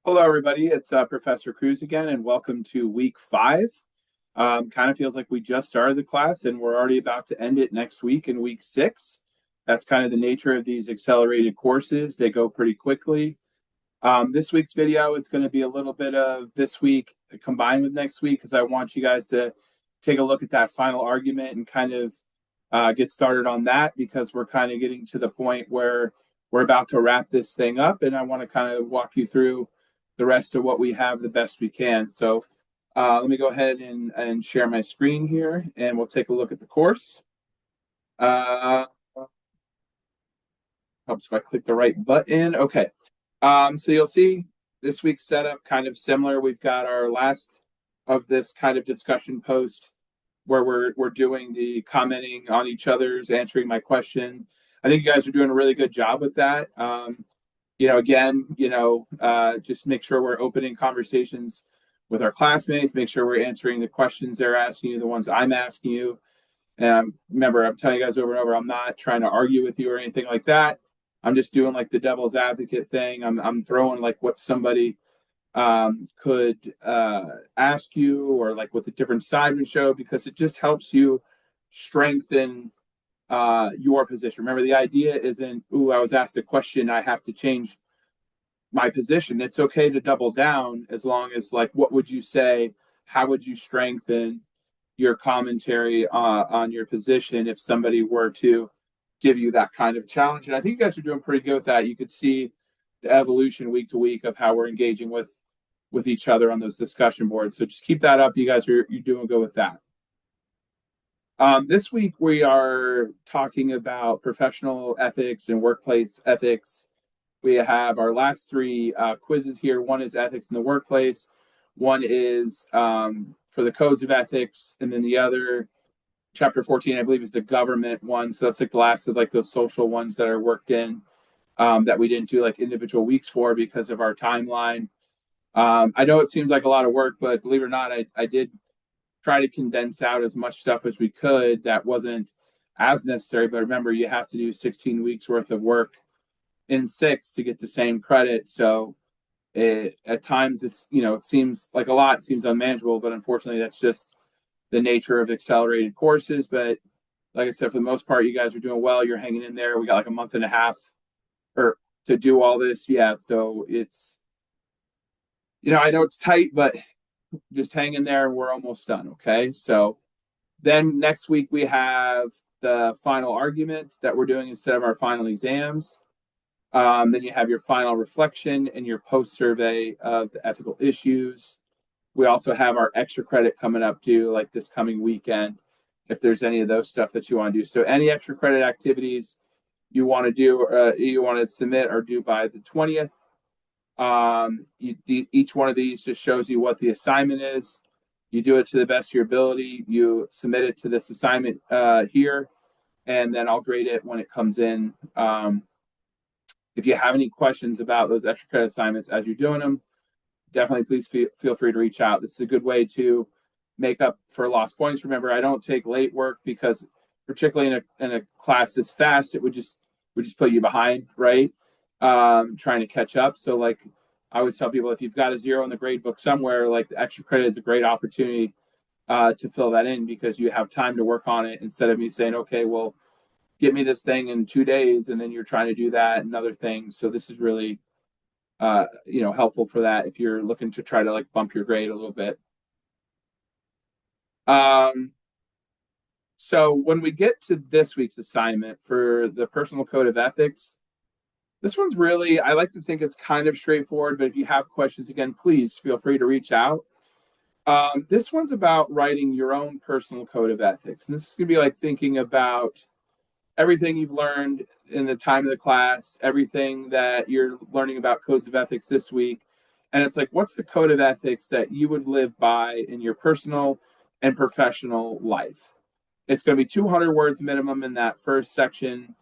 Hello, everybody. It's Professor Cruz again, and welcome to week 5. Kind of feels like we just started the class and we're already about to end it next week in week 6. That's kind of the nature of these accelerated courses. They go pretty quickly. This week's video is going to be a little bit of this week combined with next week because I want you guys to take a look at that final argument and kind of get started on that because we're kind of getting to the point where we're about to wrap this thing up, and I want to kind of walk you through the rest of what we have the best we can. So let me go ahead and share my screen here, and we'll take a look at the course. Helps if I click the right button. Okay. So you'll see this week's setup kind of similar. We've got our last of this kind of discussion post where we're doing the commenting on each other's, answering my question. I think you guys are doing a really good job with that. Just make sure we're opening conversations with our classmates, make sure we're answering the questions they're asking you, the ones I'm asking you. And remember, I'm telling you guys over and over, I'm not trying to argue with you or anything like that. I'm just doing like the devil's advocate thing. I'm throwing like what somebody could ask you, or like what the different side would show, because it just helps you strengthen your position. Remember, the idea isn't, ooh, I was asked a question, I have to change my position. It's okay to double down as long as, like, what would you say? How would you strengthen your commentary on your position if somebody were to give you that kind of challenge? And I think you guys are doing pretty good with that. You could see the evolution week to week of how we're engaging with each other on those discussion boards. So just keep that up. You guys you're doing good with that. This week we are talking about professional ethics and workplace ethics. We have our last 3 quizzes here. One is ethics in the workplace. One is for the codes of ethics, and then the other, chapter 14, I believe, is the government one. So that's like the last of like those social ones that are worked in that we didn't do like individual weeks for because of our timeline. I know it seems like a lot of work, but believe it or not, I did try to condense out as much stuff as we could that wasn't as necessary. But remember, you have to do 16 weeks worth of work in 6 to get the same credit. So at times it seems like a lot, it seems unmanageable, but unfortunately that's just the nature of accelerated courses. But like I said, for the most part, you guys are doing well. You're hanging in there. We got like a month and a half or to do all this. Yeah. So it's, I know it's tight, but just hang in there. We're almost done. Okay. So then next week we have the final argument that we're doing instead of our final exams. Then you have your final reflection and your post-survey of the ethical issues. We also have our extra credit coming up due like this coming weekend, if there's any of those stuff that you want to do. So any extra credit activities you want to do, you want to submit, are due by the 20th. Each one of these just shows you what the assignment is. You do it to the best of your ability. You submit it to this assignment here, and then I'll grade it when it comes in. If you have any questions about those extra credit assignments as you're doing them, definitely please feel free to reach out. This is a good way to make up for lost points. Remember, I don't take late work because, particularly in a class this fast, it would just put you behind, right? Trying to catch up. So like I always tell people, if you've got a 0 in the grade book somewhere, like the extra credit is a great opportunity to fill that in, because you have time to work on it instead of me saying, okay, well, get me this thing in 2 days, and then you're trying to do that and other things. So this is really helpful for that if you're looking to try to like bump your grade a little bit. So when we get to this week's assignment for the personal code of ethics, this one's really, I like to think it's kind of straightforward, but if you have questions, again, please feel free to reach out. This one's about writing your own personal code of ethics. And this is going to be like thinking about everything you've learned in the time of the class, everything that you're learning about codes of ethics this week. And it's like, what's the code of ethics that you would live by in your personal and professional life? It's going to be 200 words minimum in that first section.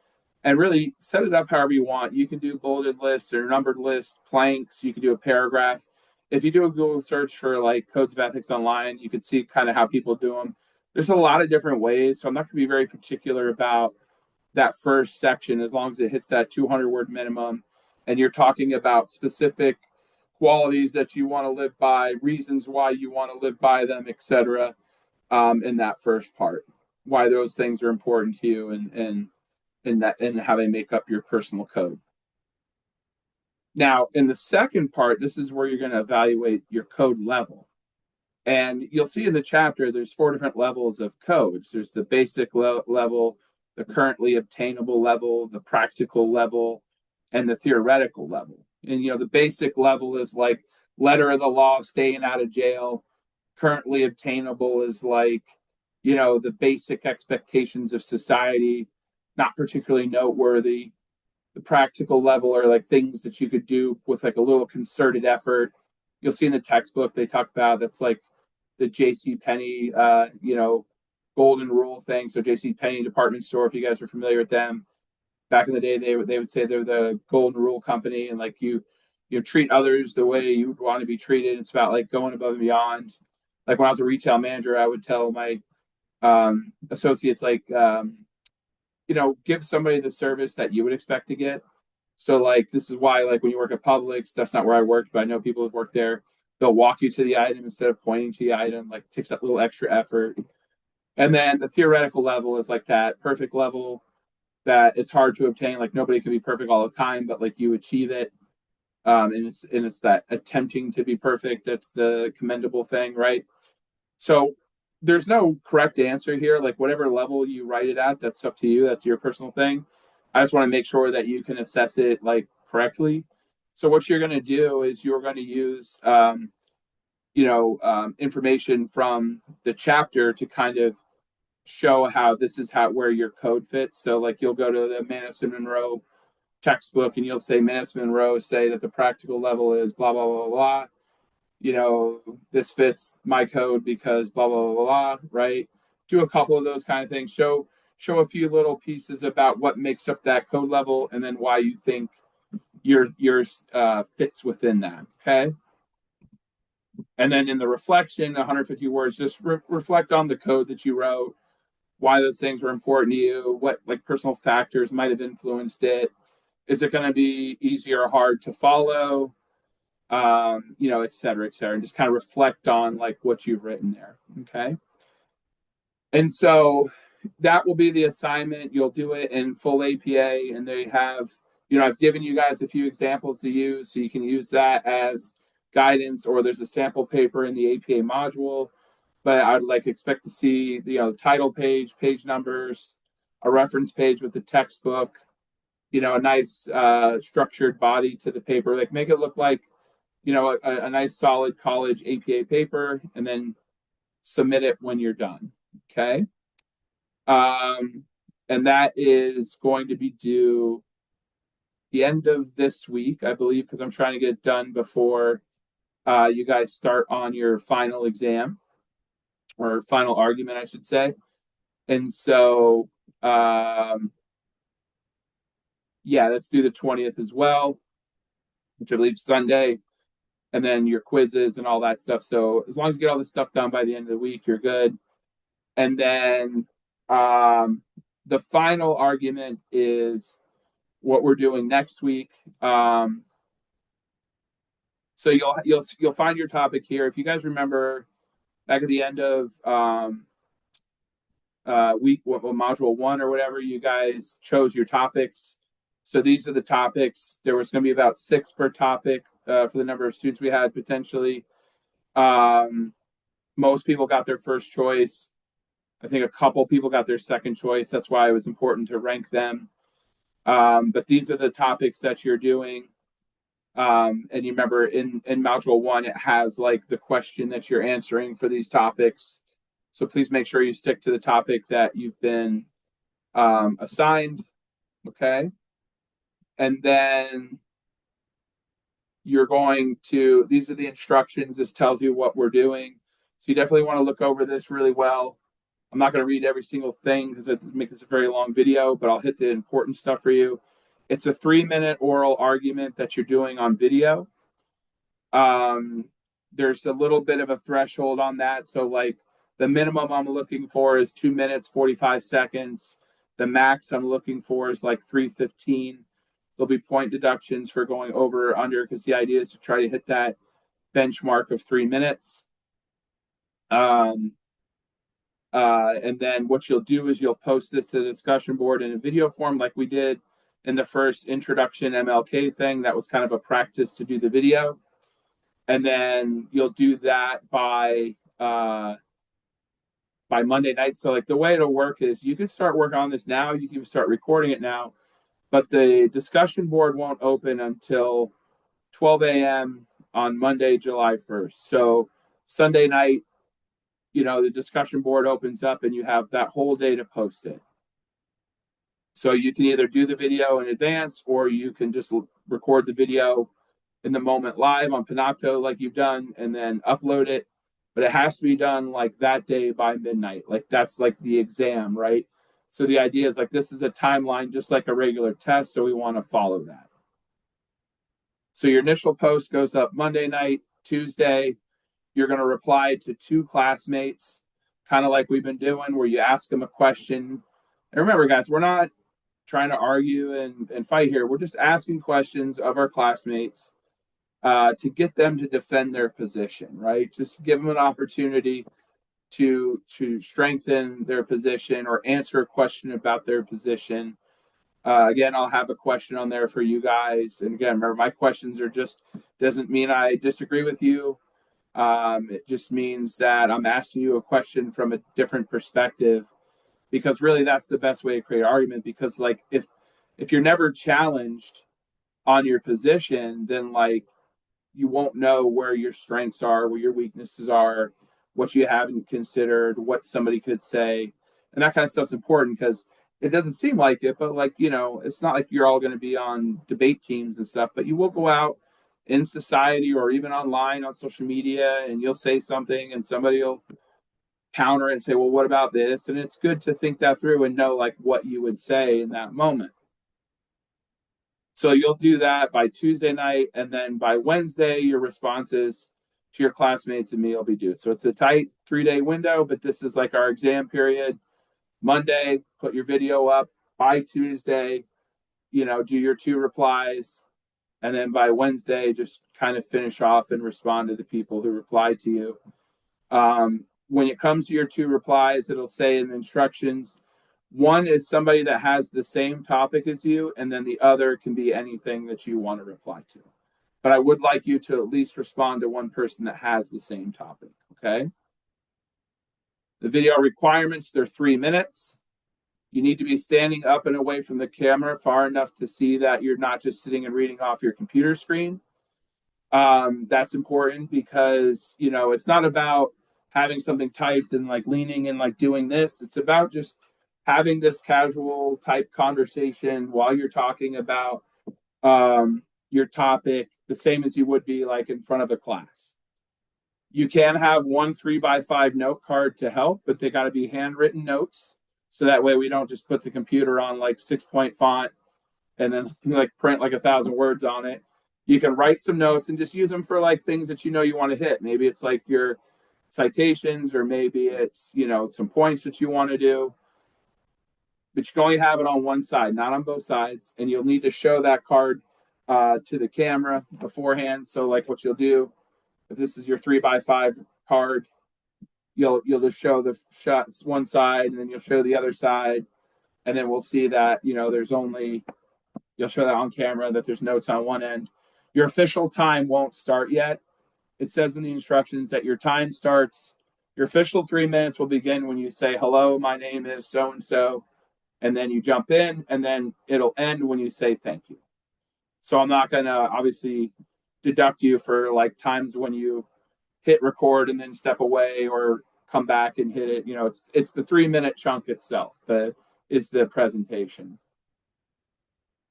And really set it up however you want. You can do bulleted lists or numbered lists, planks. You can do a paragraph. If you do a Google search for like codes of ethics online, you can see kind of how people do them. There's a lot of different ways. So I'm not going to be very particular about that first section as long as it hits that 200 word minimum and you're talking about specific qualities that you want to live by, reasons why you want to live by them, etc. In that first part, why those things are important to you, and how they make up your personal code. Now, in the second part, this is where you're going to evaluate your code level. And you'll see in the chapter, there's 4 different levels of codes. There's the basic level, the currently obtainable level, the practical level, and the theoretical level. And, the basic level is like letter of the law, staying out of jail. Currently obtainable is like, the basic expectations of society, not particularly noteworthy. The practical level are like things that you could do with like a little concerted effort. You'll see in the textbook they talk about that's like the J.C. Penney, golden rule thing. So J.C. Penney department store, if you guys are familiar with them, back in the day they would say they're the golden rule company, and like you treat others the way you would want to be treated. It's about like going above and beyond. Like when I was a retail manager, I would tell my associates like give somebody the service that you would expect to get. So like this is why like when you work at Publix, that's not where I worked, but I know people who've worked there. They'll walk you to the item instead of pointing to the item. Like takes that little extra effort. And then the theoretical level is like that perfect level that it's hard to obtain. Like nobody can be perfect all the time, but like you achieve it. And it's that attempting to be perfect that's the commendable thing, right? So there's no correct answer here. Like whatever level you write it at, that's up to you. That's your personal thing. I just want to make sure that you can assess it like correctly. So what you're going to do is you're going to use, information from the chapter to kind of show how this is where your code fits. So like you'll go to the Madison Monroe textbook and you'll say Madison Monroe say that the practical level is blah blah blah blah. This fits my code because blah blah blah blah, right? Do a couple of those kind of things. Show a few little pieces about what makes up that code level, and then why you think yours fits within that. Okay. And then in the reflection, 150 words, just reflect on the code that you wrote, why those things were important to you, what like personal factors might have influenced it. Is it going to be easy or hard to follow? Et cetera, and just kind of reflect on like what you've written there. Okay. And so that will be the assignment. You'll do it in full APA, and they have, I've given you guys a few examples to use, so you can use that as guidance, or there's a sample paper in the APA module. But I'd like expect to see the title page, page numbers, a reference page with the textbook, a nice structured body to the paper. Like make it look like a nice solid college APA paper, and then submit it when you're done. Okay. And that is going to be due the end of this week, I believe, because I'm trying to get it done before you guys start on your final exam, or final argument, I should say. And so, let's do the 20th as well, which I believe Sunday. And then your quizzes and all that stuff. So as long as you get all this stuff done by the end of the week, you're good. And then the final argument is what we're doing next week. So you'll find your topic here. If you guys remember back at the end of module 1 or whatever, you guys chose your topics. So these are the topics. There was going to be about 6 per topic. For the number of students we had potentially. Most people got their first choice. I think a couple people got their second choice. That's why it was important to rank them. But these are the topics that you're doing. And you remember in module 1, it has like the question that you're answering for these topics. So please make sure you stick to the topic that you've been assigned. Okay. And then you're going to, these are the instructions. This tells you what we're doing. So you definitely want to look over this really well. I'm not going to read every single thing because it make this a very long video, but I'll hit the important stuff for you. It's a 3-minute oral argument that you're doing on video. There's a little bit of a threshold on that. So like the minimum I'm looking for is 2 minutes, 45 seconds. The max I'm looking for is like 3:15. There'll be point deductions for going over or under, because the idea is to try to hit that benchmark of 3 minutes. And then what you'll do is you'll post this to the discussion board in a video form, like we did in the first introduction MLK thing. That was kind of a practice to do the video. And then you'll do that by Monday night. So like the way it'll work is you can start working on this now. You can start recording it now, but the discussion board won't open until 12 a.m. on Monday, July 1st. So Sunday night, the discussion board opens up and you have that whole day to post it. So you can either do the video in advance, or you can just record the video in the moment live on Panopto like you've done, and then upload it. But it has to be done like that day by midnight. Like that's like the exam, right? So the idea is like this is a timeline just like a regular test, so we want to follow that. So your initial post goes up Monday night. Tuesday, you're going to reply to 2 classmates, kind of like we've been doing, where you ask them a question. And remember, guys, we're not trying to argue and fight here. We're just asking questions of our classmates to get them to defend their position, right? Just give them an opportunity to strengthen their position or answer a question about their position. Again, I'll have a question on there for you guys. And again, remember, my questions are just, doesn't mean I disagree with you. It just means that I'm asking you a question from a different perspective, because really that's the best way to create argument. Because like if you're never challenged on your position, then like you won't know where your strengths are, where your weaknesses are, what you haven't considered, what somebody could say. And that kind of stuff's important, because it doesn't seem like it, but like, it's not like you're all going to be on debate teams and stuff, but you will go out in society or even online on social media, and you'll say something and somebody will counter and say, well, what about this? And it's good to think that through and know like what you would say in that moment. So you'll do that by Tuesday night, and then by Wednesday, your responses to your classmates and me will be due. So it's a tight 3-day window, but this is like our exam period. Monday, put your video up. By Tuesday, do your 2 replies. And then by Wednesday, just kind of finish off and respond to the people who replied to you. When it comes to your 2 replies, it'll say in the instructions, one is somebody that has the same topic as you, and then the other can be anything that you want to reply to. But I would like you to at least respond to one person that has the same topic, okay? The video requirements, they're 3 minutes. You need to be standing up and away from the camera far enough to see that you're not just sitting and reading off your computer screen. That's important because, it's not about having something typed and like leaning and like doing this. It's about just having this casual type conversation while you're talking about your topic, the same as you would be like in front of a class. You can have one 3x5 note card to help, but they got to be handwritten notes. So that way we don't just put the computer on like 6-point font and then like print like 1,000 words on it. You can write some notes and just use them for like things that you want to hit. Maybe it's like your citations, or maybe it's, some points that you want to do. But you can only have it on one side, not on both sides. And you'll need to show that card to the camera beforehand. So like what you'll do, if this is your 3x5 card, you'll just show the shots one side, and then you'll show the other side, and then we'll see that you'll show that on camera that there's notes on one end. Your official time won't start yet. It says in the instructions that your time starts. Your official 3 minutes will begin when you say, hello, my name is so and so, and then you jump in, and then it'll end when you say thank you. So I'm not going to obviously deduct you for like times when you hit record and then step away or come back and hit it. It's the 3-minute chunk itself that is the presentation.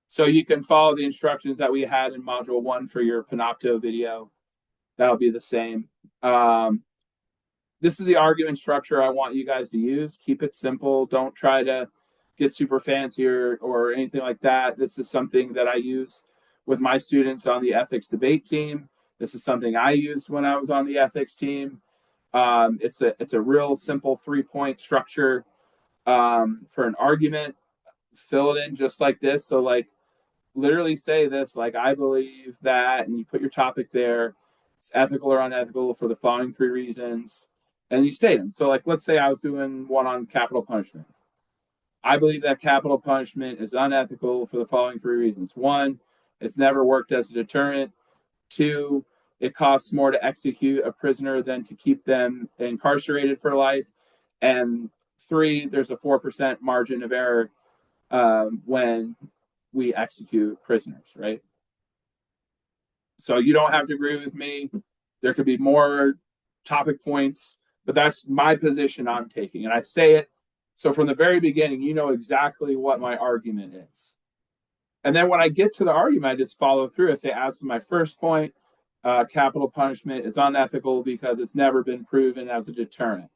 So you can follow the instructions that we had in module 1 for your Panopto video. That'll be the same. This is the argument structure I want you guys to use. Keep it simple. Don't try to get super fancy or anything like that. This is something that I use with my students on the ethics debate team. This is something I used when I was on the ethics team. It's a real simple 3-point structure for an argument. Fill it in just like this. So like literally say this, like, I believe that, and you put your topic there. It's ethical or unethical for the following three reasons, and you state them. So, like, let's say I was doing one on capital punishment. I believe that capital punishment is unethical for the following three reasons. One, it's never worked as a deterrent. Two, it costs more to execute a prisoner than to keep them incarcerated for life. And three, there's a 4% margin of error when we execute prisoners, right? So you don't have to agree with me. There could be more topic points, but that's my position I'm taking. And I say it so from the very beginning, you know exactly what my argument is. And then when I get to the argument, I just follow through. I say, as to my first point, capital punishment is unethical because it's never been proven as a deterrent.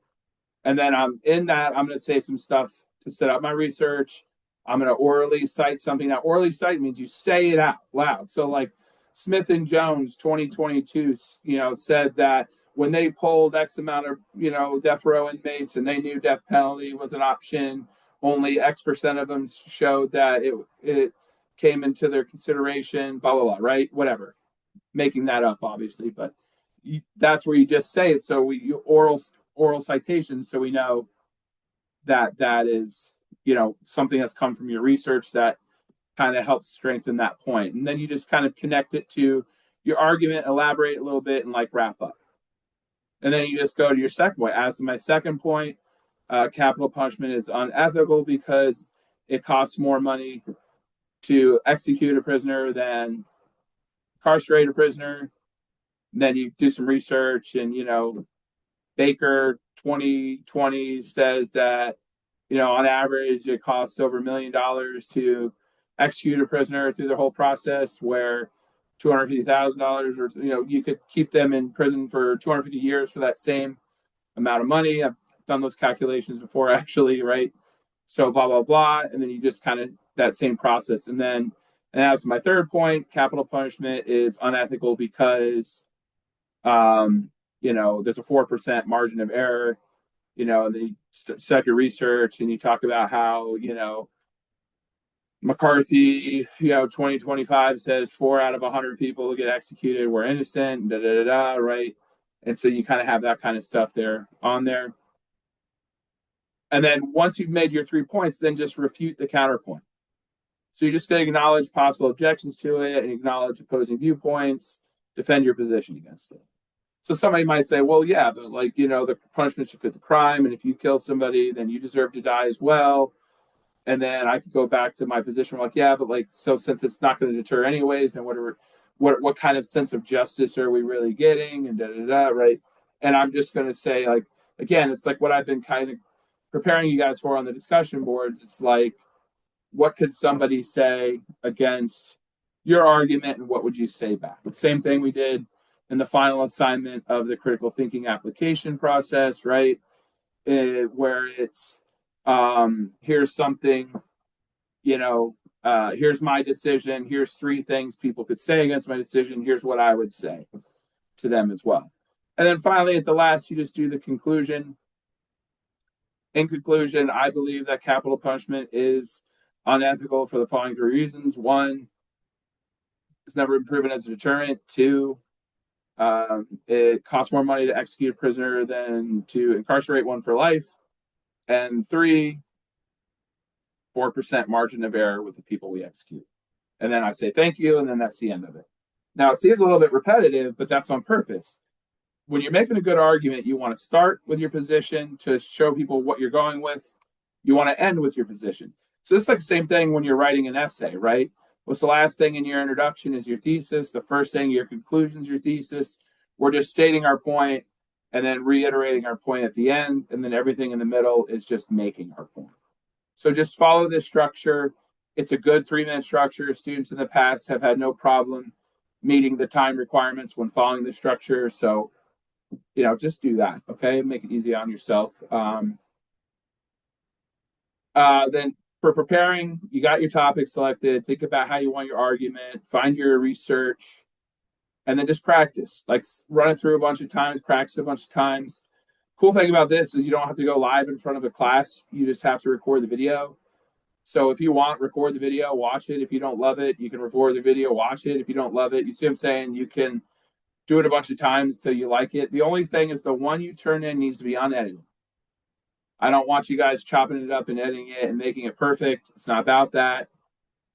And then I'm going to say some stuff to set up my research. I'm going to orally cite something. Now, orally cite means you say it out loud. So, like Smith and Jones, 2022, said that when they pulled X amount of, death row inmates and they knew death penalty was an option, only X% of them showed that it came into their consideration, blah, blah, blah, right? Whatever. Making that up, obviously, but that's where you just say it. So oral citations, so we know that is, something that's come from your research that kind of helps strengthen that point. And then you just kind of connect it to your argument, elaborate a little bit, and like wrap up. And then you just go to your second point. As to my second point, capital punishment is unethical because it costs more money to execute a prisoner than incarcerate a prisoner. And then you do some research, and Baker 2020 says that on average it costs over $1 million to execute a prisoner through the whole process, where $250,000, or you could keep them in prison for 250 years for that same amount of money. I've done those calculations before, actually, right? So blah blah blah, and then you just kind of that same process. And as my third point, capital punishment is unethical because there's a 4% margin of error. And then you set your research and you talk about how McCarthy, 2025 says 4 out of 100 people who get executed were innocent, da da da da, right? And so you kind of have that kind of stuff there on there. And then once you've made your 3 points, then just refute the counterpoint. So you just acknowledge possible objections to it and acknowledge opposing viewpoints, defend your position against it. So somebody might say, well, yeah, but the punishment should fit the crime. And if you kill somebody, then you deserve to die as well. And then I could go back to my position, like, yeah, but so since it's not going to deter anyways, then what kind of sense of justice are we really getting? And da da da, right? And I'm just going to say, again, it's like what I've been kind of preparing you guys for on the discussion boards. It's like, what could somebody say against your argument, and what would you say back? The same thing we did in the final assignment of the critical thinking application process, right? Where it's here's something, here's my decision, here's 3 things people could say against my decision, here's what I would say to them as well. And then finally, at the last, you just do the conclusion. In conclusion, I believe that capital punishment is unethical for the following 3 reasons. 1, it's never been proven as a deterrent. 2, it costs more money to execute a prisoner than to incarcerate one for life. And 3, 4% margin of error with the people we execute. And then I say thank you, and then that's the end of it. Now, it seems a little bit repetitive, but that's on purpose. When you're making a good argument, you want to start with your position to show people what you're going with. You want to end with your position. So it's like the same thing when you're writing an essay, right? What's the last thing in your introduction is your thesis. The first thing, your conclusion, is your thesis. We're just stating our point and then reiterating our point at the end. And then everything in the middle is just making our point. So just follow this structure. It's a good 3-minute structure. Students in the past have had no problem meeting the time requirements when following the structure. So, just do that, okay? Make it easy on yourself. Then for preparing, you got your topic selected. Think about how you want your argument. Find your research. And then just practice. Run it through a bunch of times. Practice a bunch of times. Cool thing about this is you don't have to go live in front of a class. You just have to record the video. So if you want, record the video, watch it. If you don't love it, you can record the video, watch it. If you don't love it, you see what I'm saying? You can do it a bunch of times till you like it. The only thing is the one you turn in needs to be unedited. I don't want you guys chopping it up and editing it and making it perfect. It's not about that,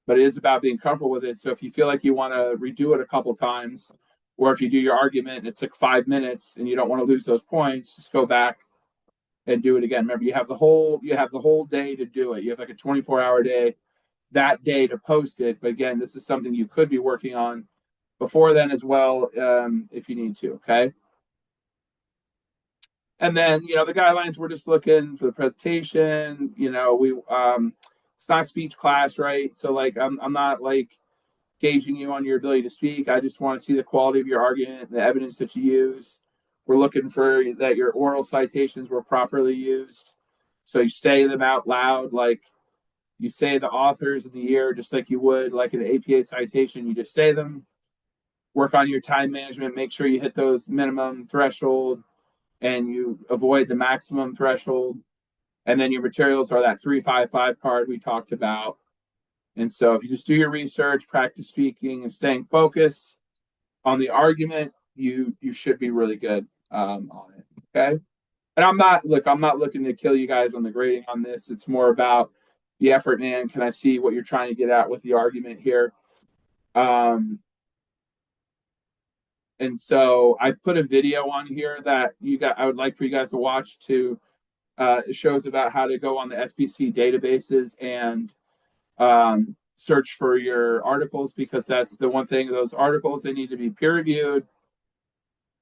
but it is about being comfortable with it. So if you feel like you want to redo it a couple times, or if you do your argument and it's like 5 minutes and you don't want to lose those points, just go back and do it again. Remember, you have the whole day to do it. You have like a 24-hour day that day to post it. But again, this is something you could be working on before then as well, if you need to. Okay. And then, the guidelines, we're just looking for the presentation. It's not speech class, right? So like, I'm not like gauging you on your ability to speak. I just want to see the quality of your argument, the evidence that you use. We're looking for that your oral citations were properly used. So you say them out loud, like you say the authors of the year, just like you would like an APA citation. You just say them. Work on your time management. Make sure you hit those minimum threshold and you avoid the maximum threshold. And then your materials are that 355 card we talked about. And so if you just do your research, practice speaking, and staying focused on the argument, you should be really good on it. Okay. And I'm not looking to kill you guys on the grading on this. It's more about the effort, man. Can I see what you're trying to get at with the argument here? And so I put a video on here that I would like for you guys to watch to it shows about how to go on the SBC databases and search for your articles, because that's the one thing. Those articles, they need to be peer reviewed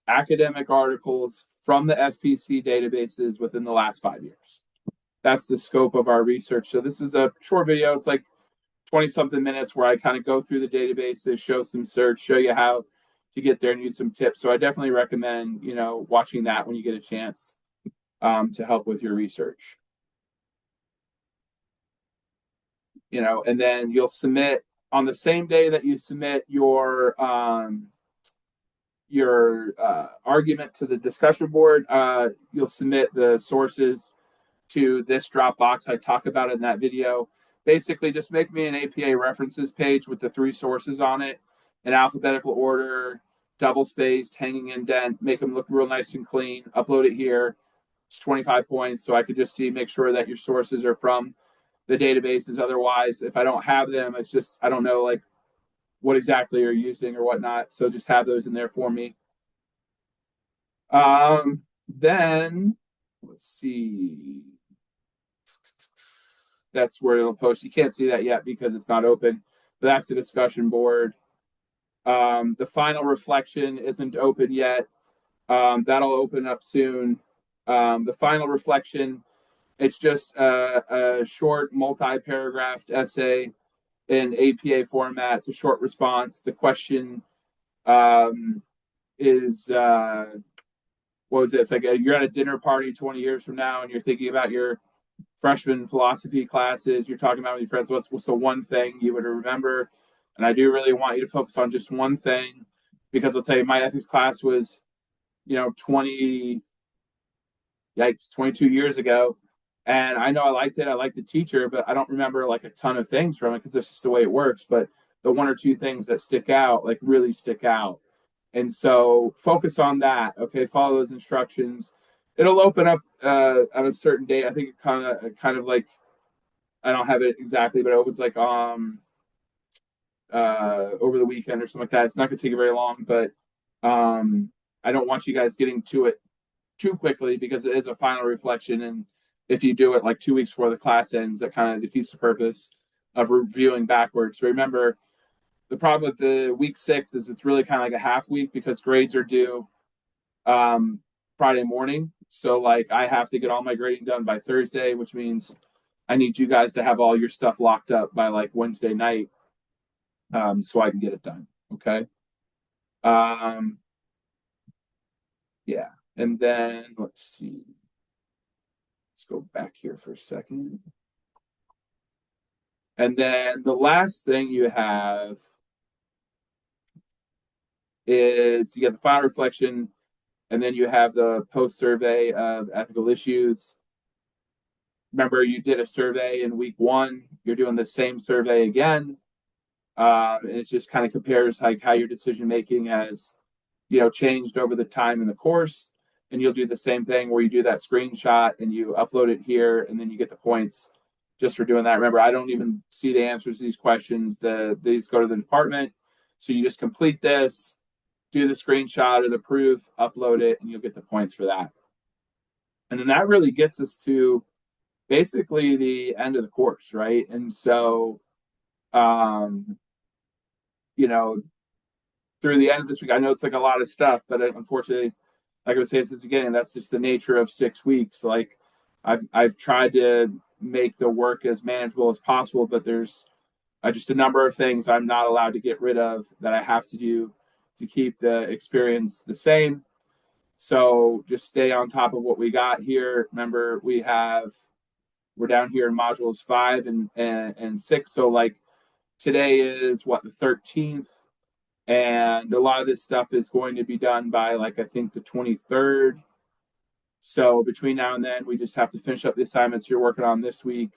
academic articles from the SBC databases within the last 5 years. That's the scope of our research. So this is a short video. It's like 20 something minutes where I kind of go through the databases, show some search, show you how to get there and use some tips. So I definitely recommend, watching that when you get a chance to help with your research. And then you'll submit on the same day that you submit your argument to the discussion board. You'll submit the sources to this Dropbox I talk about in that video. Basically, just make me an APA references page with the 3 sources on it in alphabetical order, double spaced, hanging indent, make them look real nice and clean. Upload it here. It's 25 points, so I could just make sure that your sources are from the databases. Otherwise, if I don't have them, it's just I don't know like what exactly you're using or whatnot. So just have those in there for me. Then let's see. That's where it'll post. You can't see that yet because it's not open, but that's the discussion board. The final reflection isn't open yet. That'll open up soon. The final reflection, it's just a short multi-paragraphed essay in APA format. It's a short response. The question is, what was this? Like you're at a dinner party 20 years from now and you're thinking about your freshman philosophy classes. You're talking about with your friends. What's the one thing you would remember? And I do really want you to focus on just one thing, because I'll tell you, my ethics class was, 22 years ago. And I know I liked it. I liked the teacher, but I don't remember like a ton of things from it because that's just the way it works. But the 1 or 2 things that stick out, like really stick out. And so focus on that. Okay. Follow those instructions. It'll open up at a certain date. I think it kind of like, I don't have it exactly, but it opens like over the weekend or something like that. It's not going to take you very long, but I don't want you guys getting to it too quickly because it is a final reflection. And if you do it like 2 weeks before the class ends, that kind of defeats the purpose of reviewing backwards. Remember, the problem with the week 6 is it's really kind of like a half week because grades are due Friday morning. So like I have to get all my grading done by Thursday, which means I need you guys to have all your stuff locked up by like Wednesday night, so I can get it done. Okay. Yeah. And then let's see. Let's go back here for a second. And then the last thing you have is you get the final reflection, and then you have the post survey of ethical issues. Remember, you did a survey in week one, you're doing the same survey again. And it just kind of compares like how your decision making has, changed over the time in the course. And you'll do the same thing where you do that screenshot and you upload it here, and then you get the points just for doing that. Remember, I don't even see the answers to these questions. These go to the department. So you just complete this, do the screenshot or the proof, upload it, and you'll get the points for that. And then that really gets us to basically the end of the course, right? And so, um, you know, through the end of this week, I know it's like a lot of stuff, but unfortunately, like I was saying since the beginning, that's just the nature of 6 weeks. Like I've tried to make the work as manageable as possible, but there's just a number of things I'm not allowed to get rid of that I have to do to keep the experience the same. So just stay on top of what we got here. Remember, we're down here in modules 5 and 6. So like today is what, the 13th, and a lot of this stuff is going to be done by like I think the 23rd. So between now and then, we just have to finish up the assignments you're working on this week.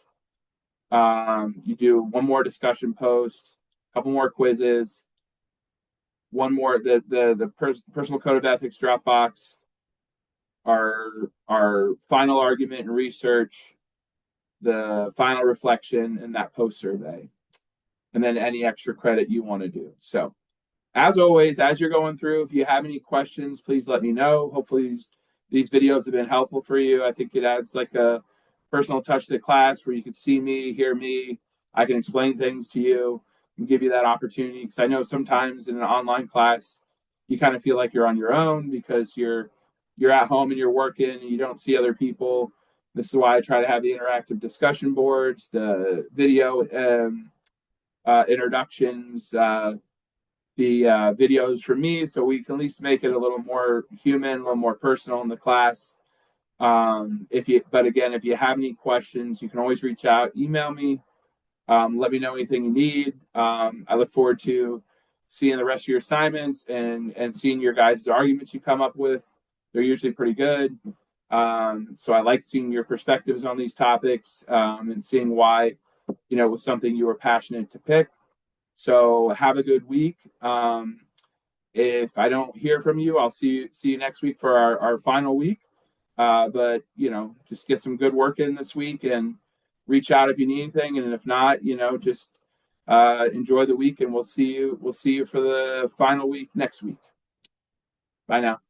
You do one more discussion post, a couple more quizzes, one more personal code of ethics Dropbox, our final argument and research, the final reflection, and that post survey, and then any extra credit you want to do. So as always, as you're going through, if you have any questions, please let me know. Hopefully these videos have been helpful for you. I think it adds like a personal touch to the class where you can see me, hear me. I can explain things to you and give you that opportunity. Because I know sometimes in an online class, you kind of feel like you're on your own because you're at home and you're working and you don't see other people. This is why I try to have the interactive discussion boards, the video introductions, the videos from me, so we can at least make it a little more human, a little more personal in the class. But again, if you have any questions, you can always reach out, email me, let me know anything you need. I look forward to seeing the rest of your assignments and seeing your guys' arguments you come up with. They're usually pretty good. So I like seeing your perspectives on these topics, and seeing why, it was something you were passionate to pick. So have a good week. If I don't hear from you, I'll see you next week for our final week. But just get some good work in this week and reach out if you need anything. And if not, just enjoy the week, and we'll see you for the final week next week. Bye now.